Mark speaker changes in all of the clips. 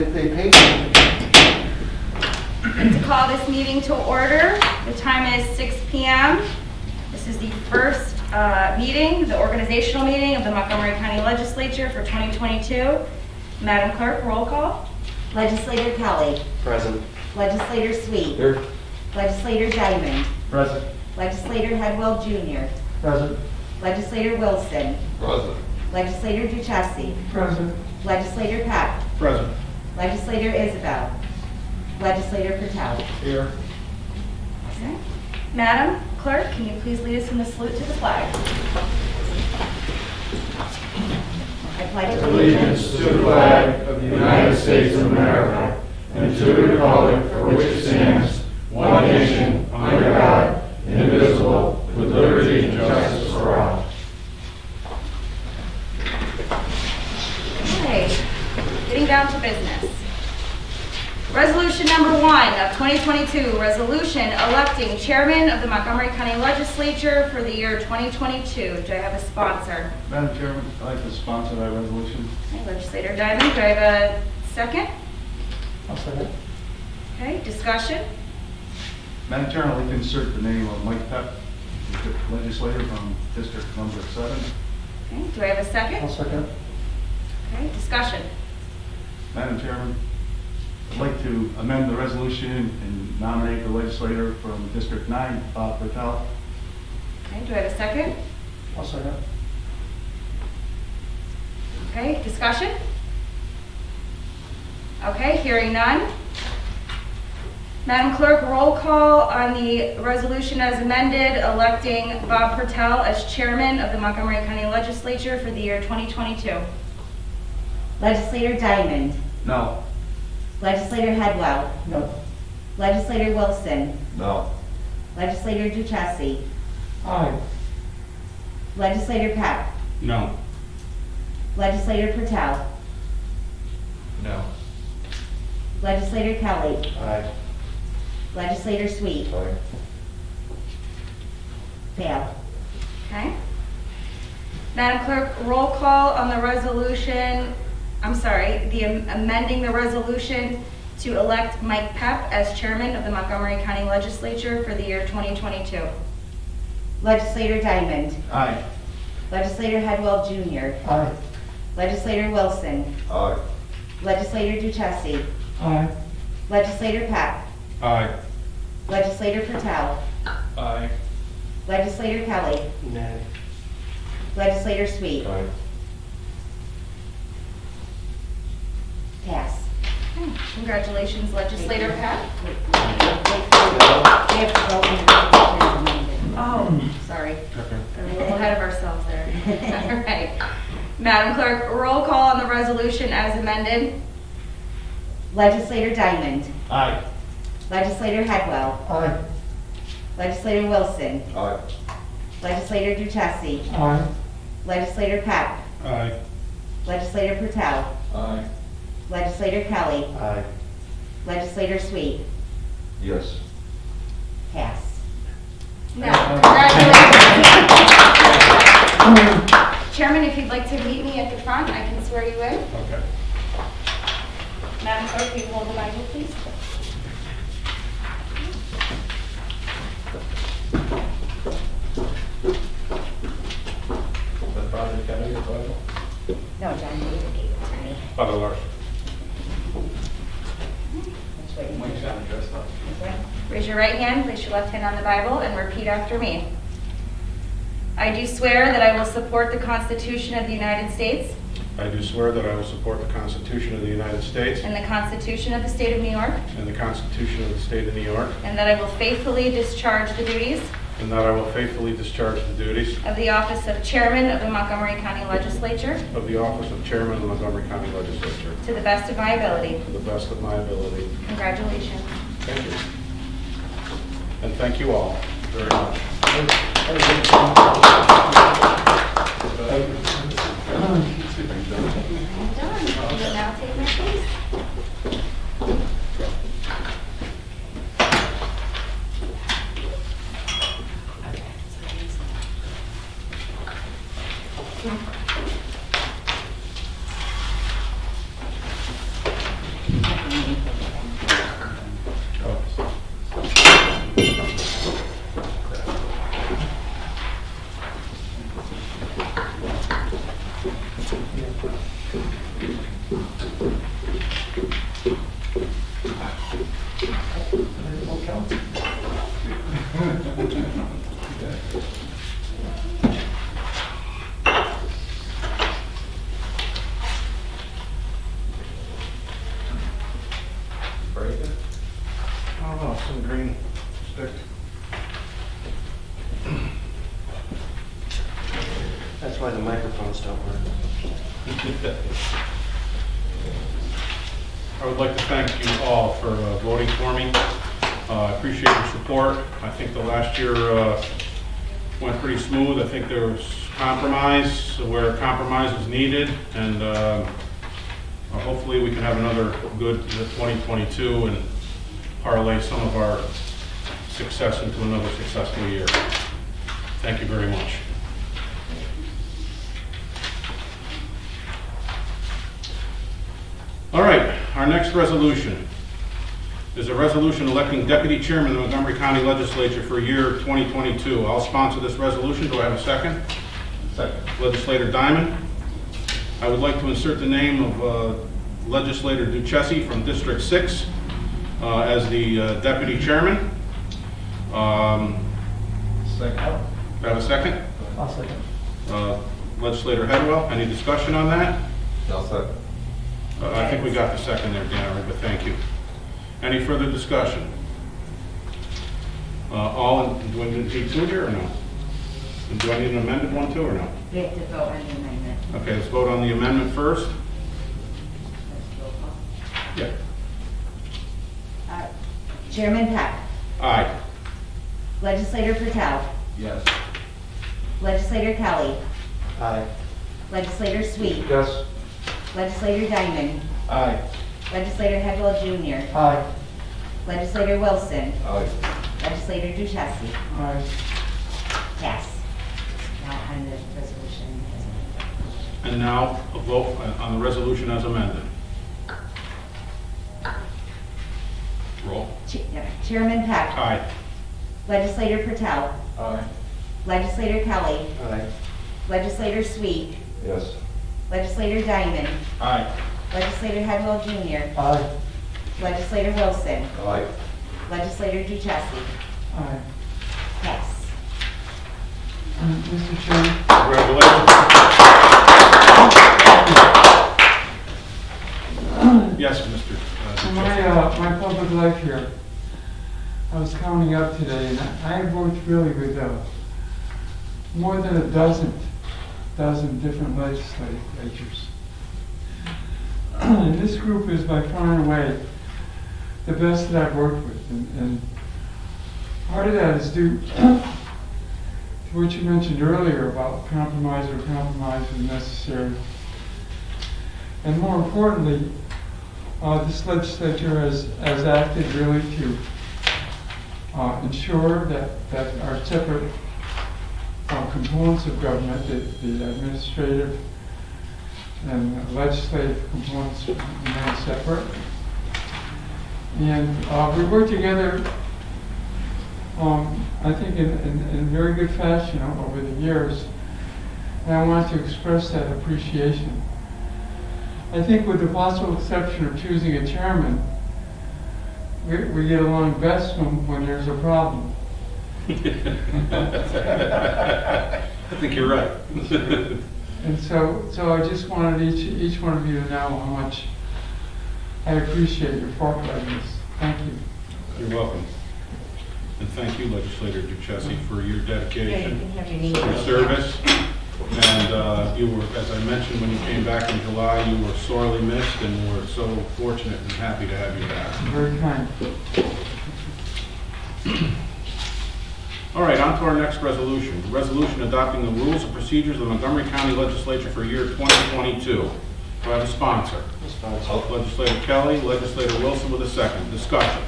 Speaker 1: If they pay me.
Speaker 2: To call this meeting to order. The time is 6 p.m. This is the first meeting, the organizational meeting of the Montgomery County Legislature for 2022. Madam Clerk, roll call.
Speaker 3: Legislator Kelly.
Speaker 1: Present.
Speaker 3: Legislator Sweet.
Speaker 1: Here.
Speaker 3: Legislator Diamond.
Speaker 1: Present.
Speaker 3: Legislator Headwell Jr.
Speaker 1: Present.
Speaker 3: Legislator Wilson.
Speaker 1: Present.
Speaker 3: Legislator Duchessi.
Speaker 1: Present.
Speaker 3: Legislator Peck.
Speaker 1: Present.
Speaker 3: Legislator Isabel. Legislator Patel.
Speaker 1: Here.
Speaker 2: Okay. Madam Clerk, can you please lead us in the salute to the flag?
Speaker 3: I pledge
Speaker 4: Allegiance to the flag of the United States of America and to the republic for which it stands, one nation, under God, indivisible, with liberty and justice for all.
Speaker 2: Okay, getting down to business. Resolution number 1 of 2022, resolution electing chairman of the Montgomery County Legislature for the year 2022. Do I have a sponsor?
Speaker 4: Madam Chairman, I'd like to sponsor that resolution.
Speaker 2: Okay, Legislator Diamond, do I have a second?
Speaker 1: I'll second.
Speaker 2: Okay, discussion?
Speaker 4: Madam Chairman, I'd like to insert the name of Mike Peck, legislator from District Number 7.
Speaker 2: Okay, do I have a second?
Speaker 1: I'll second.
Speaker 2: Okay, discussion?
Speaker 4: Madam Chairman, I'd like to amend the resolution and nominate the legislator from District 9, Bob Patel.
Speaker 2: Okay, do I have a second?
Speaker 1: I'll second.
Speaker 2: Okay, discussion? Okay, hearing none. Madam Clerk, roll call on the resolution as amended, electing Bob Patel as chairman of the Montgomery County Legislature for the year 2022.
Speaker 3: Legislator Diamond.
Speaker 4: No.
Speaker 3: Legislator Headwell.
Speaker 1: No.
Speaker 3: Legislator Wilson.
Speaker 4: No.
Speaker 3: Legislator Duchessi.
Speaker 1: Aye.
Speaker 3: Legislator Peck.
Speaker 4: No.
Speaker 3: Legislator Patel.
Speaker 4: No.
Speaker 3: Legislator Kelly.
Speaker 4: Aye.
Speaker 3: Legislator Sweet.
Speaker 4: Aye.
Speaker 3: Fail.
Speaker 2: Okay. Madam Clerk, roll call on the resolution, amending the resolution to elect Mike Peck as chairman of the Montgomery County Legislature for the year 2022.
Speaker 3: Legislator Diamond.
Speaker 4: Aye.
Speaker 3: Legislator Headwell Jr.
Speaker 1: Aye.
Speaker 3: Legislator Wilson.
Speaker 4: Aye.
Speaker 3: Legislator Duchessi.
Speaker 1: Aye.
Speaker 3: Legislator Peck.
Speaker 4: Aye.
Speaker 3: Legislator Patel.
Speaker 4: Aye.
Speaker 3: Legislator Kelly.
Speaker 1: Nay.
Speaker 3: Legislator Sweet.
Speaker 4: Aye.
Speaker 3: Pass.
Speaker 2: Okay, congratulations, Legislator Peck.
Speaker 3: We have to vote on the resolution as amended.
Speaker 2: Oh, sorry.
Speaker 4: Okay.
Speaker 2: We're a little ahead of ourselves there. All right. Madam Clerk, roll call on the resolution as amended.
Speaker 3: Legislator Diamond.
Speaker 4: Aye.
Speaker 3: Legislator Headwell.
Speaker 1: Aye.
Speaker 3: Legislator Wilson.
Speaker 4: Aye.
Speaker 3: Legislator Duchessi.
Speaker 1: Aye.
Speaker 3: Legislator Peck.
Speaker 4: Aye.
Speaker 3: Legislator Patel.
Speaker 4: Aye.
Speaker 3: Legislator Kelly.
Speaker 4: Aye.
Speaker 3: Legislator Sweet.
Speaker 4: Yes.
Speaker 3: Pass.
Speaker 2: Now, congratulations. Chairman, if you'd like to meet me at the front, I can swear you in.
Speaker 4: Okay.
Speaker 2: Madam Clerk, will you hold the Bible, please?
Speaker 4: Father Kennedy, the Bible?
Speaker 3: No, John David gave it to me.
Speaker 4: Father Larson.
Speaker 3: That's what you
Speaker 4: Mike's got it dressed up.
Speaker 3: Okay.
Speaker 2: Raise your right hand, place your left hand on the Bible, and repeat after me. I do swear that I will support the Constitution of the United States
Speaker 5: I do swear that I will support the Constitution of the United States
Speaker 2: and the Constitution of the State of New York,
Speaker 5: and the Constitution of the State of New York,
Speaker 2: and that I will faithfully discharge the duties
Speaker 5: and that I will faithfully discharge the duties
Speaker 2: of the office of Chairman of the Montgomery County Legislature
Speaker 5: of the office of Chairman of the Montgomery County Legislature
Speaker 2: to the best of my ability.
Speaker 5: to the best of my ability.
Speaker 2: Congratulations.
Speaker 5: Thank you. And thank you all very much.
Speaker 2: I'm done. You will now take my place.
Speaker 6: why the microphones don't work.
Speaker 5: I would like to thank you all for voting for me. I appreciate your support. I think the last year went pretty smooth. I think there was compromise where compromise was needed, and hopefully we can have another good 2022 and parlay some of our success into another successful year. Thank you very much. All right, our next resolution is a resolution electing Deputy Chairman of the Montgomery County Legislature for year 2022. I'll sponsor this resolution. Do I have a second? Second. Legislator Diamond. I would like to insert the name of Legislator Duchessis from District 6 as the Deputy Chairman.
Speaker 4: Second.
Speaker 5: Do I have a second?
Speaker 1: I'll second.
Speaker 5: Legislator Headwell, any discussion on that?
Speaker 4: I'll second.
Speaker 5: I think we got the second there, Gary, but thank you. Any further discussion? Do I need two here or no? Do I need an amended one too or no?
Speaker 3: We have to vote on the amendment.
Speaker 5: Okay, let's vote on the amendment first. Yeah.
Speaker 3: Chairman Peck,
Speaker 5: Aye.
Speaker 3: Legislator Patel,
Speaker 4: Yes.
Speaker 3: Legislator Kelly,
Speaker 6: Aye.
Speaker 3: Legislator Sweet,
Speaker 4: Yes.
Speaker 3: Legislator Diamond,
Speaker 4: Aye.
Speaker 3: Legislator Headwell Jr.,
Speaker 1: Aye.
Speaker 3: Legislator Wilson,
Speaker 4: Aye.
Speaker 3: Legislator Duchessis.
Speaker 1: Aye.
Speaker 3: Yes. Now on the resolution.
Speaker 5: And now a vote on the resolution as amended. Roll.
Speaker 3: Chairman Peck,
Speaker 5: Aye.
Speaker 3: Legislator Patel,
Speaker 4: Aye.
Speaker 3: Legislator Kelly,
Speaker 6: Aye.
Speaker 3: Legislator Sweet,
Speaker 4: Yes.
Speaker 3: Legislator Diamond,
Speaker 5: Aye.
Speaker 3: Legislator Headwell Jr.,
Speaker 1: Aye.
Speaker 3: Legislator Wilson,
Speaker 4: Aye.
Speaker 3: Legislator Duchessis.
Speaker 1: Aye.
Speaker 3: Yes.
Speaker 1: Mr. Chairman,
Speaker 5: Congratulations. Yes, Mr.
Speaker 1: in
Speaker 5: Duchessis.
Speaker 1: my public life here, I was counting up today, and I worked really with more than a dozen different legislatures. And this group is by far and away the best that I've worked with, and part of that is due to what you mentioned earlier about compromise when necessary. And more importantly, this legislature has acted really to ensure that our separate components of government, the administrative and legislative components, remain separate. And we work together, I think, in very good fashion over the years. And I want to express that appreciation. I think with the possible exception of choosing a chairman, we get along best when there's a problem.
Speaker 5: I think you're right.
Speaker 1: And so I just wanted each one of you to know how much I appreciate your forthrightness. Thank you.
Speaker 5: You're welcome. And thank you, Legislator Duchessis, for your dedication, your service. And you were, as I mentioned when you came back in July, you were sorely missed, and we're so fortunate and happy to have you back.
Speaker 1: Very kind.
Speaker 5: All right, on to our next resolution. Resolution adopting the rules and procedures of the Montgomery County Legislature for year 2022. Do I have a sponsor?
Speaker 6: Sponsor.
Speaker 5: Legislator Kelly, Legislator Wilson with a second. Discussion.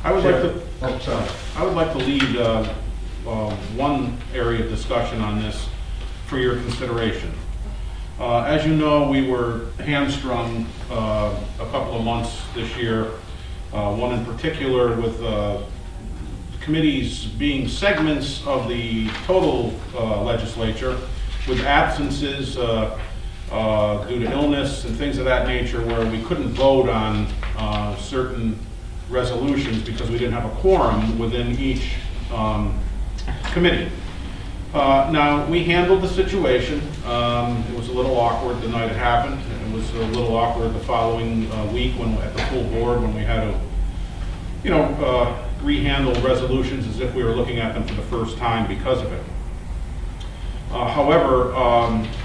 Speaker 5: I would like to lead one area of discussion on this for your consideration. As you know, we were hamstrung a couple of months this year, one in particular with committees being segments of the total legislature with absences due to illness and things of that nature, where we couldn't vote on certain resolutions because we didn't have a quorum within each committee. Now, we handled the situation. It was a little awkward the night it happened. It was a little awkward the following week when at the full board when we had to, rehandle resolutions as if we were looking at them for the first time because of it. However,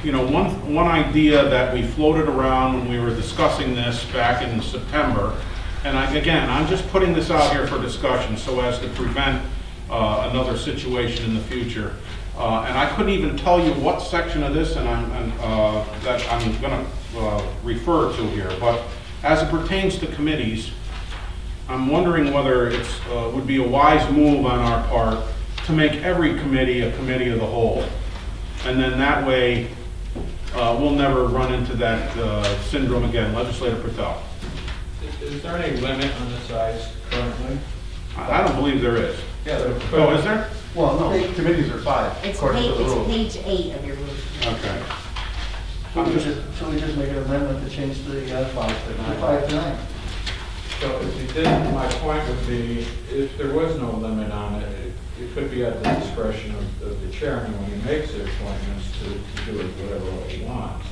Speaker 5: you know, one idea that we floated around when we were discussing this back in September, and again, I'm just putting this out here for discussion so as to prevent another situation in the future. And I couldn't even tell you what section of this that I'm going to refer to here, but as it pertains to committees, I'm wondering whether it would be a wise move on our part to make every committee a committee of the whole. And then that way, we'll never run into that syndrome again. Legislator Patel.
Speaker 7: Is there any limit on the size currently?
Speaker 5: I don't believe there is.
Speaker 7: Yeah, there
Speaker 5: Oh, is there?
Speaker 4: Well, no, committees are 5,
Speaker 3: It's
Speaker 4: according to the rules.
Speaker 3: page 8 of your rules.
Speaker 5: Okay.
Speaker 8: So we just make an amendment to change the
Speaker 7: 5 to 9.
Speaker 8: 5 to 9.
Speaker 7: So if you did, my point would be, if there was no limit on it, it could be at the discretion of the chairman when he makes the appointments to do it whatever way he wants.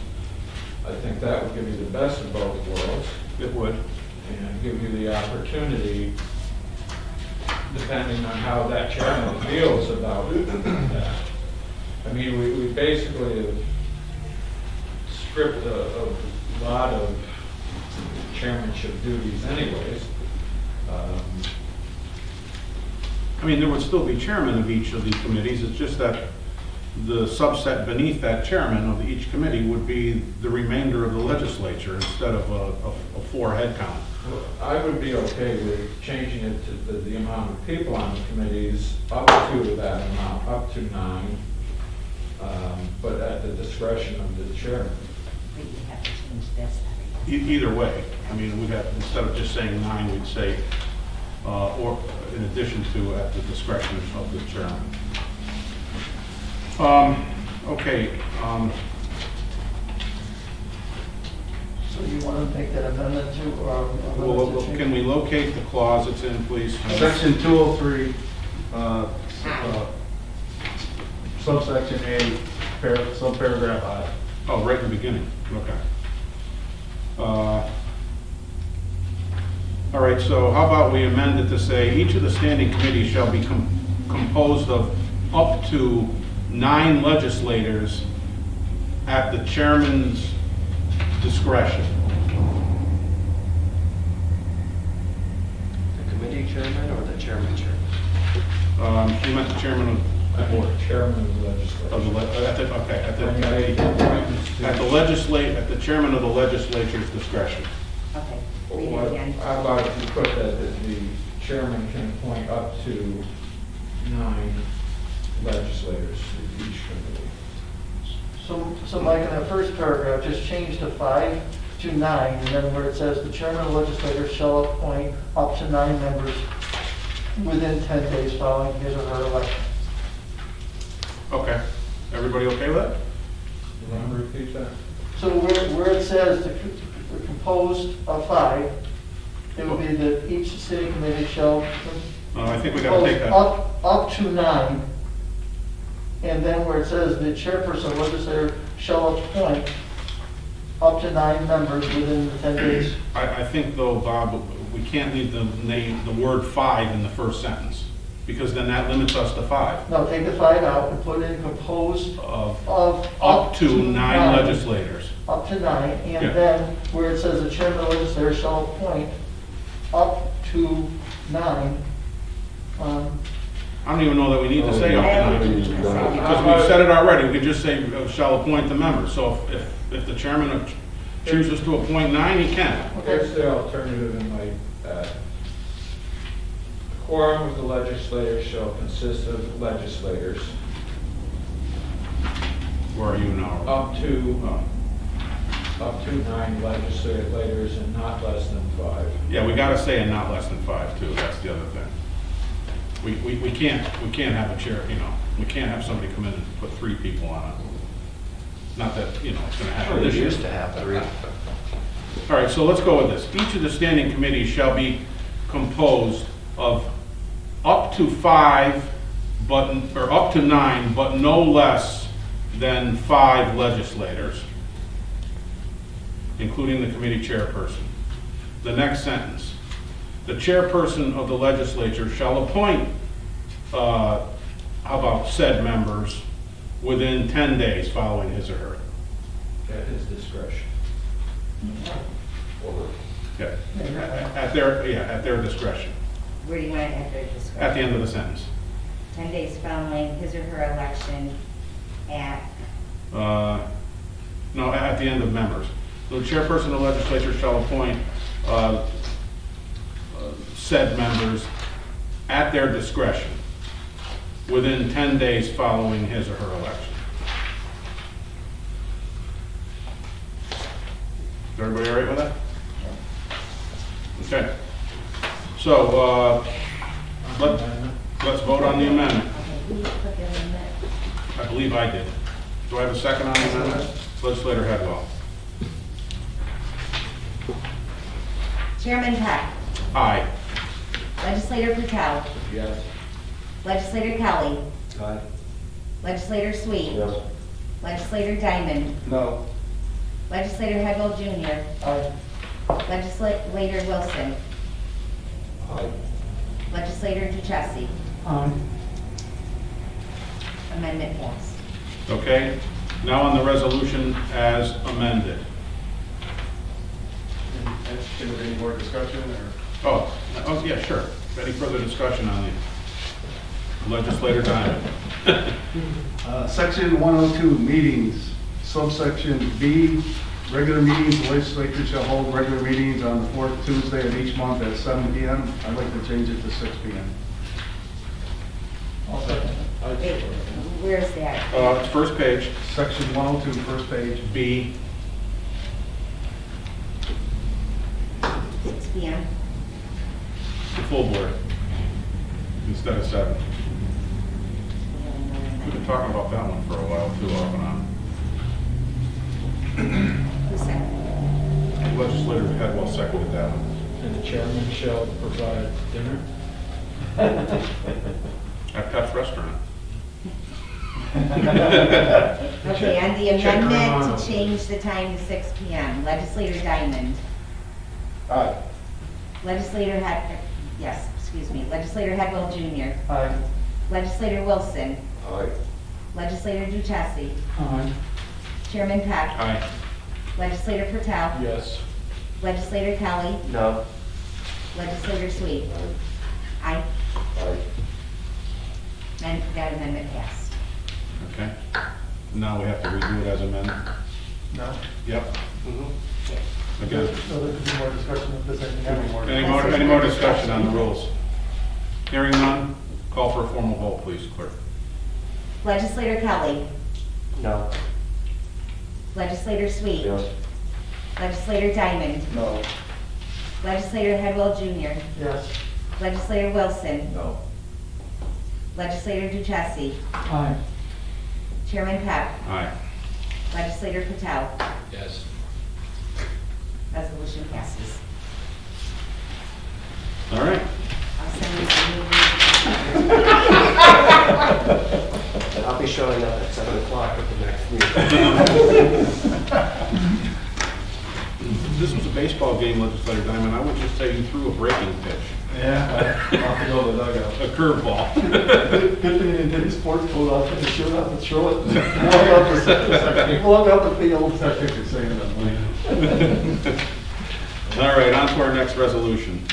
Speaker 7: I think that would give you the best of both worlds
Speaker 5: It would.
Speaker 7: and give you the opportunity, depending on how that chairman feels about that. I mean, we basically have stripped a lot of chairmanship duties anyways.
Speaker 5: I mean, there would still be chairman of each of these committees. It's just that the subset beneath that chairman of each committee would be the remainder of the legislature instead of a 4-head count.
Speaker 7: I would be okay with changing it to the amount of people on the committees up to that amount, up to 9, but at the discretion of the chairman.
Speaker 3: But you have to change this every time.
Speaker 5: Either way, I mean, we'd have, instead of just saying 9, we'd say, or in addition to at the discretion of the chairman. Okay.
Speaker 8: So you want to make that amendment to, or?
Speaker 5: Well, can we locate the clause it's in, please?
Speaker 4: Section 203, subsection A, subparagraph I.
Speaker 5: Oh, right in the beginning, okay. All right, so how about we amend it to say, each of the standing committees shall be composed of up to 9 legislators at the chairman's discretion.
Speaker 6: The committee chairman or the chairman chairman?
Speaker 5: You meant the chairman of
Speaker 7: I
Speaker 5: the board?
Speaker 7: think chairman of the legislature.
Speaker 5: Of the, at the chairman of the legislature's discretion.
Speaker 3: Okay, read
Speaker 7: What-
Speaker 3: it again.
Speaker 7: How about if you put that the chairman can appoint up to 9 legislators to each committee?
Speaker 8: So Mike, in that first paragraph, just change to 5 to 9, and then where it says the chairman of the legislature shall appoint up to 9 members within 10 days following his or her election.
Speaker 5: Okay, everybody okay with that?
Speaker 7: You want to repeat that?
Speaker 8: So where it says the composed of 5, it would be that each city committee shall
Speaker 5: I think we gotta take
Speaker 8: compose
Speaker 5: that.
Speaker 8: up to 9. And then where it says the chairperson of the legislature shall appoint up to 9 members within the 10 days.
Speaker 5: I think though, Bob, we can't leave the word 5 in the first sentence, because then that limits us to 5.
Speaker 8: No, take the 5 out and put in composed
Speaker 5: Of
Speaker 8: of
Speaker 5: up to 9 legislators.
Speaker 8: Up to 9, and
Speaker 5: Yeah.
Speaker 8: then where it says the chairman of the legislature shall appoint up to 9.
Speaker 5: I don't even know that we need to say up to
Speaker 3: I don't
Speaker 5: 9.
Speaker 3: think you can say that.
Speaker 5: Because we've said it already, we could just say shall appoint the members. So if the chairman chooses to appoint 9, he can.
Speaker 7: Here's the alternative in my, the quorum of the legislature shall consist of legislators
Speaker 5: Where are you now?
Speaker 7: up to
Speaker 5: Oh.
Speaker 7: 9 legislators and not less than 5.
Speaker 5: Yeah, we gotta say and not less than 5 too, that's the other thing. We can't have a chair, we can't have somebody come in and put 3 people on it. Not that, it's gonna happen
Speaker 6: We
Speaker 5: this year.
Speaker 6: used to have 3.
Speaker 5: All right, so let's go with this. Each of the standing committees shall be composed of up to 5, or up to 9, but no less than 5 legislators, including the committee chairperson. The next sentence, the chairperson of the legislature shall appoint, how about said members, within 10 days following his or her.
Speaker 7: At his discretion.
Speaker 5: Okay. At their discretion,
Speaker 3: Where do you want it at their discretion?
Speaker 5: at the end of the sentence.
Speaker 3: 10 days following his or her election at,
Speaker 5: No, at the end of members. The chairperson of the legislature shall appoint said members at their discretion within 10 days following his or her election. Is everybody all right with that? Okay. So, let's vote on the amendment.
Speaker 3: okay, who put that in there?
Speaker 5: I believe I did. Do I have a second on the amendment? Legislator Headwell.
Speaker 3: Chairman Peck,
Speaker 5: Aye.
Speaker 3: Legislator Patel,
Speaker 7: Yes.
Speaker 3: Legislator Kelly,
Speaker 4: Aye.
Speaker 3: Legislator Sweet,
Speaker 4: Yes.
Speaker 3: Legislator Diamond,
Speaker 4: No.
Speaker 3: Legislator Hegel Jr.,
Speaker 8: Aye.
Speaker 3: Legislator Wilson,
Speaker 4: Aye.
Speaker 3: Legislator Duchessis.
Speaker 1: Aye.
Speaker 3: Amendment passed.
Speaker 5: Okay, now on the resolution as amended.
Speaker 4: Any more discussion or?
Speaker 5: Oh, yeah, sure. Any further discussion on the legislator Diamond?
Speaker 9: Section 102, meetings, subsection B, regular meetings, the legislature shall hold regular meetings on the fourth Tuesday of each month at 7 p.m. I'd like to change it to 6 p.m.
Speaker 8: I'll second it.
Speaker 3: Wait, where's that?
Speaker 5: It's first page,
Speaker 9: Section 102, first page.
Speaker 5: B,
Speaker 3: 6 p.m.
Speaker 5: the full board, instead of 7. We've been talking about that one for a while too, off and on.
Speaker 3: Who seconded?
Speaker 5: Legislator Headwell seconded that one.
Speaker 7: And the chairman shall provide dinner?
Speaker 5: At Pep's Restaurant.
Speaker 3: Okay, on the
Speaker 9: Check your
Speaker 3: amendment
Speaker 9: mind.
Speaker 3: to change the time to 6 p.m., Legislator Diamond,
Speaker 4: Aye.
Speaker 3: Legislator Legislator Hegel Jr.,
Speaker 8: Aye.
Speaker 3: Legislator Wilson,
Speaker 4: Aye.
Speaker 3: Legislator Duchessis,
Speaker 1: Aye.
Speaker 3: Chairman Peck,
Speaker 5: Aye.
Speaker 3: Legislator Patel,
Speaker 7: Yes.
Speaker 3: Legislator Kelly,
Speaker 4: No.
Speaker 3: Legislator Sweet. Aye.
Speaker 4: Aye.
Speaker 3: And that amendment passed.
Speaker 5: Okay. Now we have to redo it as amended.
Speaker 8: No?
Speaker 5: Yep. Again.
Speaker 8: So there could be more discussion if there's anything else.
Speaker 5: Any more discussion on the rules? Hearing none, call for a formal vote, please, clerk.
Speaker 3: Legislator Kelly,
Speaker 4: No.
Speaker 3: Legislator Sweet,
Speaker 4: Yes.
Speaker 3: Legislator Diamond,
Speaker 4: No.
Speaker 3: Legislator Hegel Jr.,
Speaker 8: Yes.
Speaker 3: Legislator Wilson,
Speaker 4: No.
Speaker 3: Legislator Duchessis,
Speaker 1: Aye.
Speaker 3: Chairman Peck,
Speaker 5: Aye.
Speaker 3: Legislator Patel.
Speaker 7: Yes.
Speaker 3: Resolution passes.
Speaker 5: All right.
Speaker 3: I'll send you some new.
Speaker 6: I'll be showing up at 7 o'clock at the next meeting.
Speaker 5: This was a baseball game, Legislator Diamond. I would just say you threw a breaking pitch,
Speaker 9: Yeah, I'll have to go to the dugout.
Speaker 5: a curveball.
Speaker 8: Good thing you didn't take your sports coat off and shoot up and throw it. Walk up the field.
Speaker 9: Technically saying that.
Speaker 5: All right, on to our next resolution.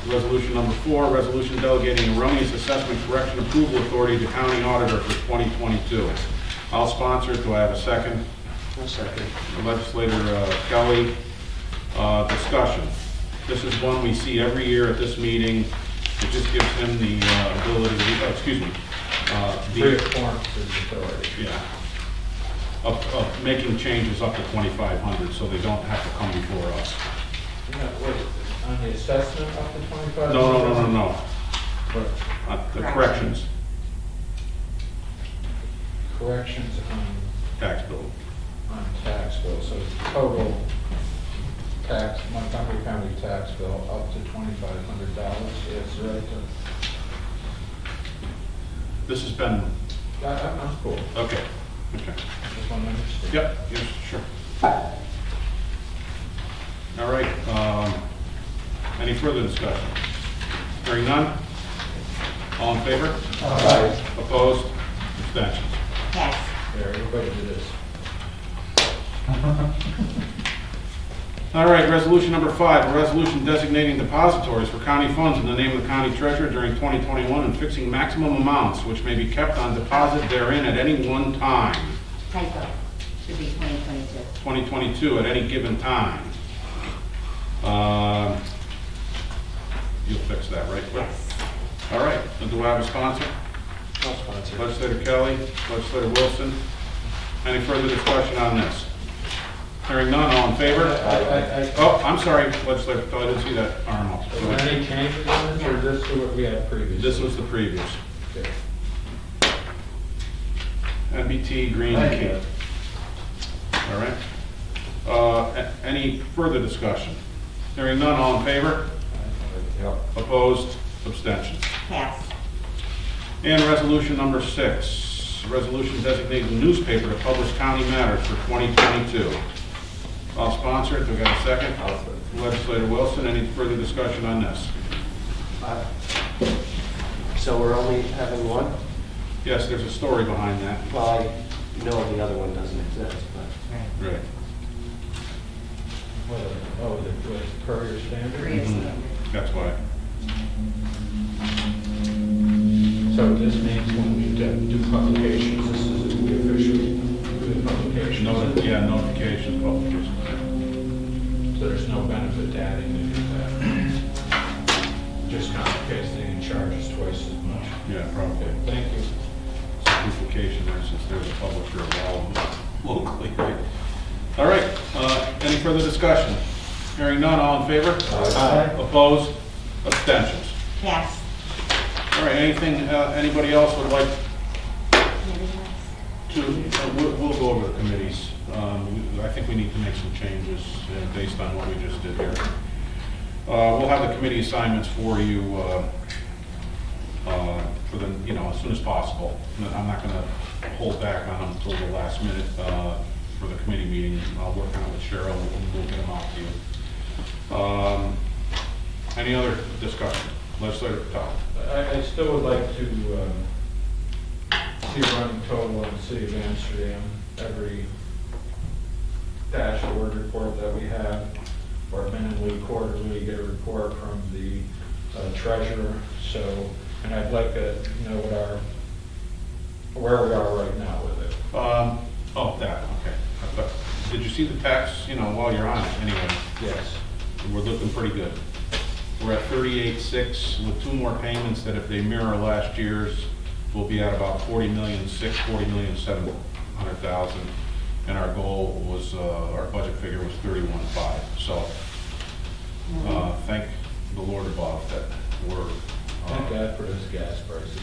Speaker 5: Resolution number 4, resolution delegating erroneous assessment correction approval authority to county auditor for 2022. I'll sponsor it. Do I have a second?
Speaker 6: One second.
Speaker 5: Legislator Kelly, discussion. This is one we see every year at this meeting. It just gives him the ability,
Speaker 7: Free of forms is authority.
Speaker 5: yeah, of making changes up to 2,500, so they don't have to come before us.
Speaker 7: Yeah, what is it? On the assessment up to 25?
Speaker 5: No.
Speaker 7: What?
Speaker 5: The corrections,
Speaker 7: Corrections
Speaker 5: tax bill.
Speaker 7: on tax bill, so total tax, Montgomery County tax bill up to $2,500, yes, right?
Speaker 5: This has been,
Speaker 7: I'm cool.
Speaker 5: okay.
Speaker 7: Just want to understand.
Speaker 5: Yep, yes, sure. All right, any further discussion? Hearing none? All in favor?
Speaker 8: Aye.
Speaker 5: Opposed? Abstentions?
Speaker 3: Passed.
Speaker 7: everybody do this.
Speaker 5: All right, resolution number 5, a resolution designating depositories for county funds in the name of the county treasurer during 2021 and fixing maximum amounts which may be kept on deposit therein at any one time.
Speaker 3: Typo, should be 2022.
Speaker 5: 2022 at any given time. You'll fix that, right?
Speaker 3: Yes.
Speaker 5: All right, and do I have a sponsor?
Speaker 6: I'll sponsor.
Speaker 5: Legislator Kelly, Legislator Wilson. Any further discussion on this? Hearing none, all in favor? Oh, I'm sorry, Legislator Kelly, I didn't see that arm up.
Speaker 7: Are there any changes on this, or is this what we had previously?
Speaker 5: This was the previous.
Speaker 7: Okay.
Speaker 5: NBT Green
Speaker 8: Thank
Speaker 5: Key.
Speaker 8: you.
Speaker 5: All right. Any further discussion? Hearing none, all in favor?
Speaker 7: Yep.
Speaker 5: Opposed? Abstentions?
Speaker 3: Pass.
Speaker 5: And resolution number 6, resolution designating newspaper to publish county matters for 2022. I'll sponsor it. Do we got a second? Legislator Wilson, any further discussion on this?
Speaker 6: So we're only having one?
Speaker 5: Yes, there's a story behind that.
Speaker 6: Well, I know the other one doesn't exist, but.
Speaker 5: Right.
Speaker 7: Oh, the Courier Standard?
Speaker 5: That's why.
Speaker 7: So this means when we do publications, this is the official publication.
Speaker 5: Notifications, publications.
Speaker 7: So there's no benefit to adding any of that. Just complicates things and charges twice as much.
Speaker 5: Yeah, probably.
Speaker 7: Okay, thank you.
Speaker 5: Some duplication there since there's a publisher of all of them locally, right? All right, any further discussion? Hearing none, all in favor?
Speaker 8: Aye.
Speaker 5: Opposed? Abstentions?
Speaker 3: Pass.
Speaker 5: All right, anything, anybody else would like to, we'll go over the committees. I think we need to make some changes based on what we just did here. We'll have the committee assignments for you for the, as soon as possible. I'm not going to hold back on them until the last minute for the committee meeting. I'll work on it with Cheryl and we'll get them out to you. Any other discussion? Legislator Patel.
Speaker 7: I still would like to see a running total in the city of Amsterdam. Every dashboard report that we have, or minimally, quarterly, get a report from the treasurer. So, and I'd like to know where we are right now with it.
Speaker 5: That, okay. But did you see the tax, while you're on it anyway?
Speaker 7: Yes.
Speaker 5: We're looking pretty good. We're at 38.6 with 2 more payments that if they mirror last year's, we'll be at about 40,600,000, 40,700,000. And our goal was, our budget figure was 31.5. So, thank the Lord above that we're.
Speaker 7: Thank God for those gas prices.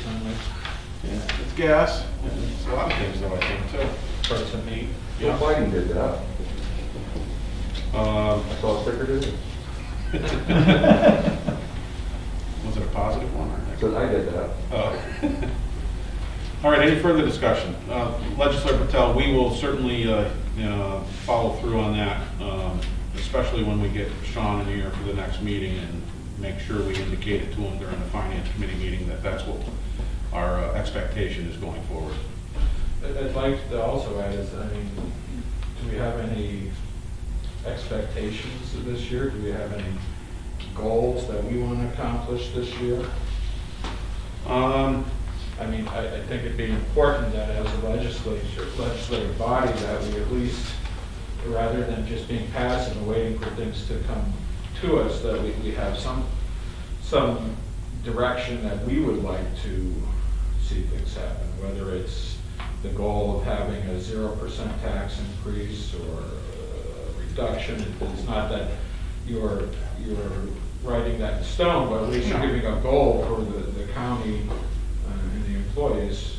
Speaker 5: Yeah, it's gas. It's a lot of things though, I think, too.
Speaker 7: Price of meat.
Speaker 5: Yeah.
Speaker 4: Biden did that. I saw a sticker, did it?
Speaker 5: Was it a positive one or negative?
Speaker 4: Because I did that.
Speaker 5: Oh. All right, any further discussion? Legislator Patel, we will certainly follow through on that, especially when we get Sean in here for the next meeting and make sure we indicate it to him during the Finance Committee meeting that that's what our expectation is going forward.
Speaker 7: I'd like to also add is, do we have any expectations of this year? Do we have any goals that we want to accomplish this year? I think it'd be important that as a legislative body that we at least, rather than just being passive and waiting for things to come to us, that we have some direction that we would like to see things happen, whether it's the goal of having a 0% tax increase or a reduction. It's not that you're writing that in stone, but at least you're giving a goal for the county and the employees.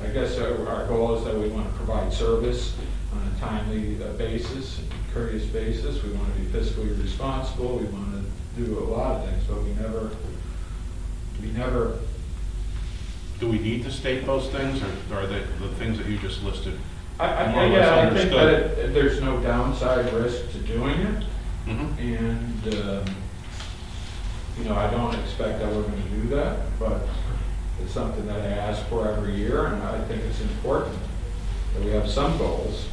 Speaker 7: I guess our goal is that we want to provide service on a timely basis, courteous basis. We want to be fiscally responsible. We want to do a lot of things, but we never.
Speaker 5: Do we need to state those things, or are they the things that you just listed?
Speaker 7: I
Speaker 5: more or less
Speaker 7: think
Speaker 5: understood?
Speaker 7: that there's no downside risk to doing it.
Speaker 5: Mhm.
Speaker 7: And, I don't expect that we're going to do that, but it's something that I ask for every year, and I think it's important. that we have some goals.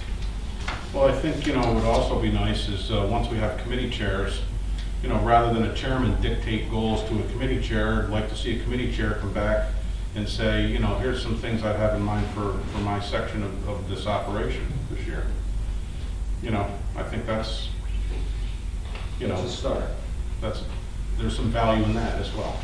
Speaker 5: Well, I think, what would also be nice is, once we have committee chairs, rather than a chairman dictate goals to a committee chair, I'd like to see a committee chair come back and say, here's some things I have in mind for my section of this operation this year. I think that's,
Speaker 7: It's a start.
Speaker 5: there's some value in that as well,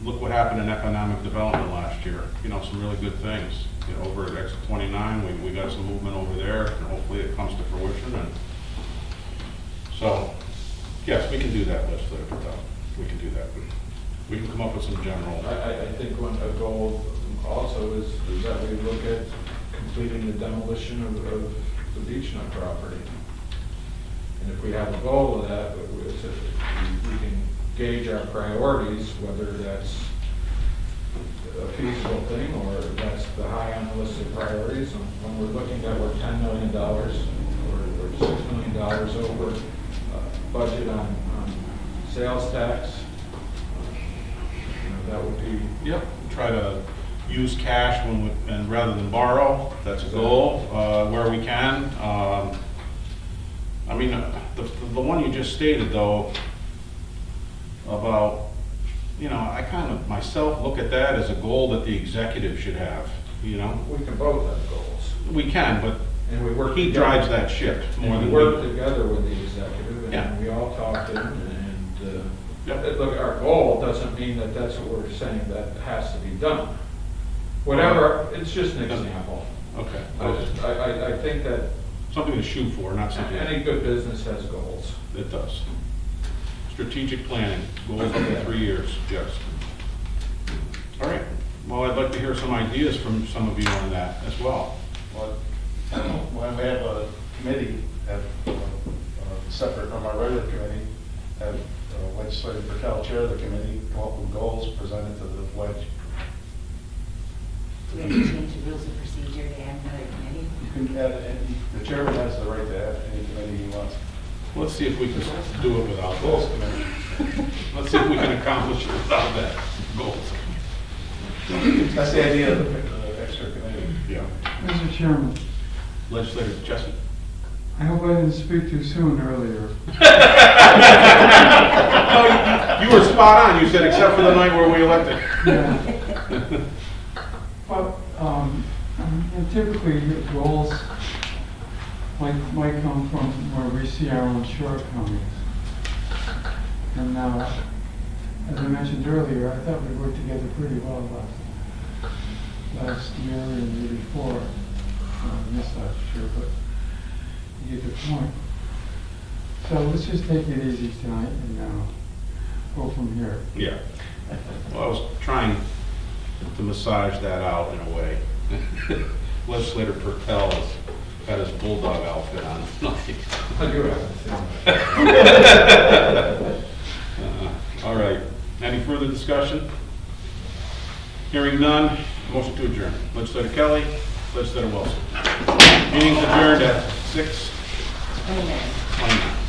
Speaker 5: look what happened in economic development last year, some really good things. Over at Exit 29, we got some movement over there, and hopefully it comes to fruition. And so, yes, we can do that, legislator Patel. We can do that. We can come up with some general.
Speaker 7: I think a goal also is that we look at completing the demolition of the beach nut property. And if we have a goal of that, we can gauge our priorities, whether that's a feasible thing or that's the high on the list of priorities. And when we're looking at we're $10 million or $6 million over budget on sales tax, that would be.
Speaker 5: Yep. Try to use cash and rather than borrow. That's a goal where we can. The one you just stated though about, I kind of myself look at that as a goal that the executive should have.
Speaker 7: We can both have goals.
Speaker 5: We can, but
Speaker 7: And we work.
Speaker 5: he
Speaker 7: together.
Speaker 5: drives that ship more
Speaker 7: And
Speaker 5: than
Speaker 7: we work together with the executive, and
Speaker 5: Yeah.
Speaker 7: we all talk to him, and,
Speaker 5: Yep.
Speaker 7: look, our goal doesn't mean that that's what we're saying that has to be done. Whatever, it's just an example.
Speaker 5: Okay.
Speaker 7: I think that
Speaker 5: Something to shoot for, not something.
Speaker 7: any good business has goals.
Speaker 5: It does. Strategic planning, goals over 3 years, yes. All right, well, I'd like to hear some ideas from some of you on that as well.
Speaker 9: When we have a committee, have separate from our regular committee, have legislator Patel chair the committee, come up with goals, present it to the wedge.
Speaker 3: Do we have to change the rules of procedure to add another committee?
Speaker 9: You can add, the chairman has the right to add any committee he wants.
Speaker 5: Let's see if we can do it without
Speaker 9: Goals
Speaker 5: goals.
Speaker 9: committee.
Speaker 5: Let's see if we can accomplish it without that, goals.
Speaker 9: That's the idea of the extra committee.
Speaker 5: Yeah.
Speaker 1: Mr. Chairman,
Speaker 5: Legislator Jesse.
Speaker 1: I hope I didn't speak too soon earlier.
Speaker 5: No, you were spot on, you said except for the night where we elected.
Speaker 1: Yeah. But and typically, goals might come from where we see our own shortcomings. And as I mentioned earlier, I thought we worked together pretty well last year and the year before. This last year, but you get the point. So let's just take it easy tonight and go from here.
Speaker 5: Yeah. Well, I was trying to massage that out in a way. Legislator Pertel has got his bulldog outfit on.
Speaker 7: I do have to say
Speaker 5: All right. Any further discussion? Hearing none, motion to adjourn. Legislator Kelly, Legislator Wilson. Meeting's adjourned at 6:29.